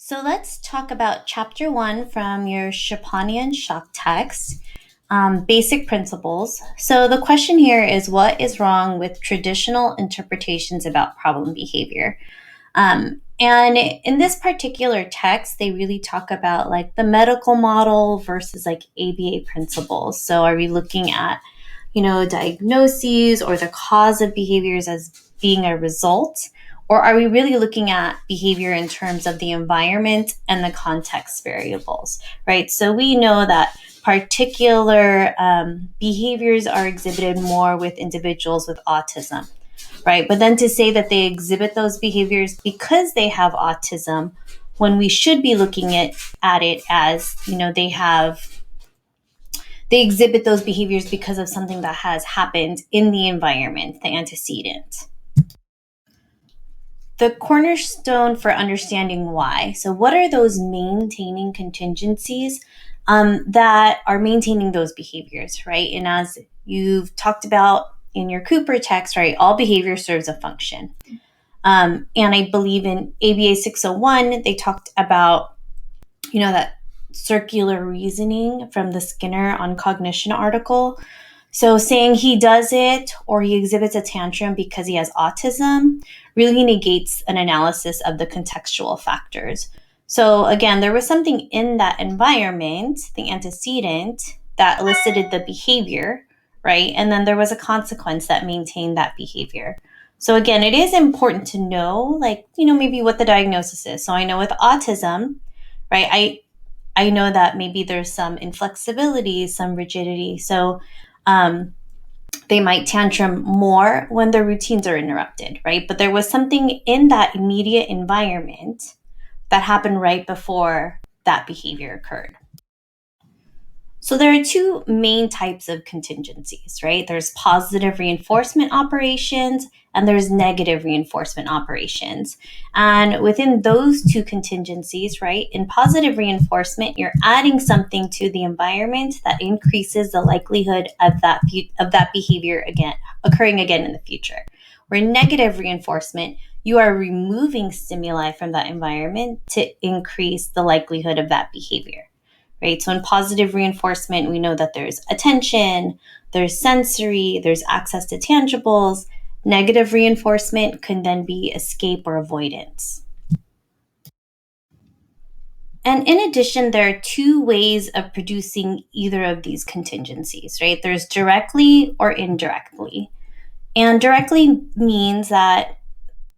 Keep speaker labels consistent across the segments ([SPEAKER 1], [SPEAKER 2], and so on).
[SPEAKER 1] So let's talk about chapter 1 from your Cipani and Shock text, basic principles. So the question here is, what is wrong with traditional interpretations about problem behavior? And in this particular text, they really talk about like the medical model versus like ABA principles. So are we looking at, diagnoses or the cause of behaviors as being a result? Or are we really looking at behavior in terms of the environment and the context variables, right? So we know that particular behaviors are exhibited more with individuals with autism, right? But then to say that they exhibit those behaviors because they have autism, when we should be looking at it as, they exhibit those behaviors because of something that has happened in the environment, the antecedent. The cornerstone for understanding why. So what are those maintaining contingencies that are maintaining those behaviors, right? And as you've talked about in your Cooper text, right, all behavior serves a function. And I believe in ABA 601, they talked about, that circular reasoning from the Skinner on cognition article. So saying he does it or he exhibits a tantrum because he has autism really negates an analysis of the contextual factors. So again, there was something in that environment, the antecedent, that elicited the behavior, right? And then there was a consequence that maintained that behavior. So again, it is important to know, maybe what the diagnosis is. So I know with autism, right, I know that maybe there's some inflexibility, some rigidity. So they might tantrum more when their routines are interrupted, right? But there was something in that immediate environment that happened right before that behavior occurred. So there are two main types of contingencies, right? There's positive reinforcement operations and there's negative reinforcement operations. And within those two contingencies, right, in positive reinforcement, you're adding something to the environment that increases the likelihood of that behavior occurring again in the future. Where negative reinforcement, you are removing stimuli from that environment to increase the likelihood of that behavior. Right? So in positive reinforcement, we know that there's attention, there's sensory, there's access to tangibles. Negative reinforcement can then be escape or avoidance. And in addition, there are two ways of producing either of these contingencies, right? There's directly or indirectly. And directly means that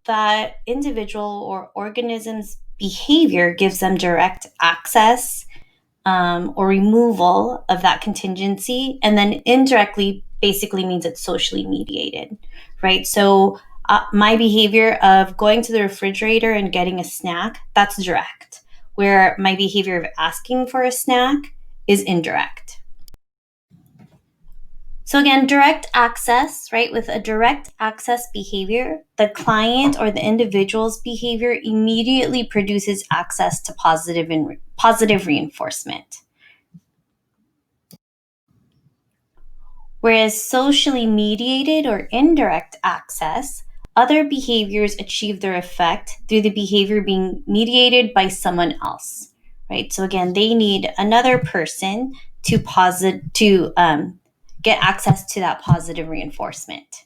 [SPEAKER 1] that individual or organism's behavior gives them direct access or removal of that contingency. And then indirectly basically means it's socially mediated, right? So my behavior of going to the refrigerator and getting a snack, that's direct, where my behavior of asking for a snack is indirect. So again, direct access, right? With a direct access behavior, the client or the individual's behavior immediately produces access to positive reinforcement. Whereas socially mediated or indirect access, other behaviors achieve their effect through the behavior being mediated by someone else, right? So again, they need another person to get access to that positive reinforcement.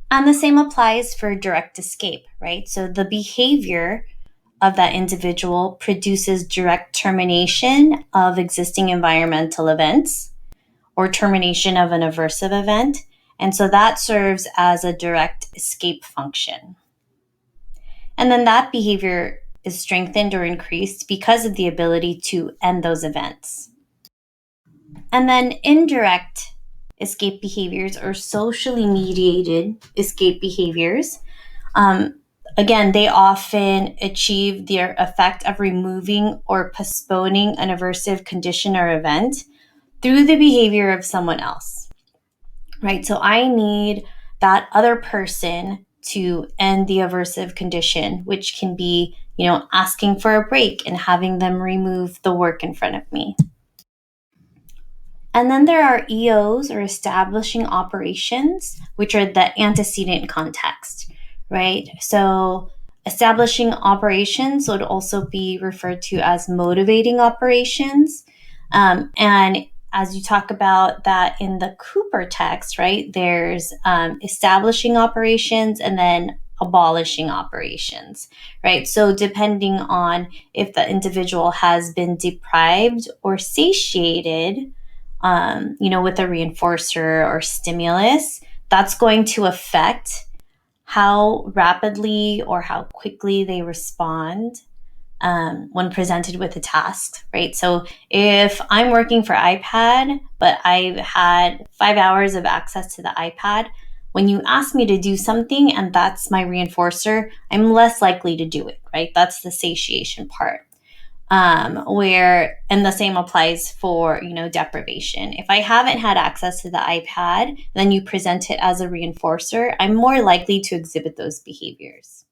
[SPEAKER 1] And the same applies for direct escape, right? So the behavior of that individual produces direct termination of existing environmental events or termination of an aversive event. And so that serves as a direct escape function. And then that behavior is strengthened or increased because of the ability to end those events. And then indirect escape behaviors or socially mediated escape behaviors. Again, they often achieve their effect of removing or postponing an aversive condition or event through the behavior of someone else, right? So I need that other person to end the aversive condition, which can be, asking for a break and having them remove the work in front of me. And then there are EOs or establishing operations, which are the antecedent context, right? So Establishing operations would also be referred to as motivating operations. And as you talk about that in the Cooper text, right, there's establishing operations and then abolishing operations, right? So depending on if the individual has been deprived or satiated, with a reinforcer or stimulus, that's going to affect how rapidly or how quickly they respond when presented with a task, right? So if I'm working for iPad, but I've had 5 hours of access to the iPad, when you ask me to do something and that's my reinforcer, I'm less likely to do it, right? That's the satiation part. And the same applies for, deprivation. If I haven't had access to the iPad, then you present it as a reinforcer, I'm more likely to exhibit those behaviors.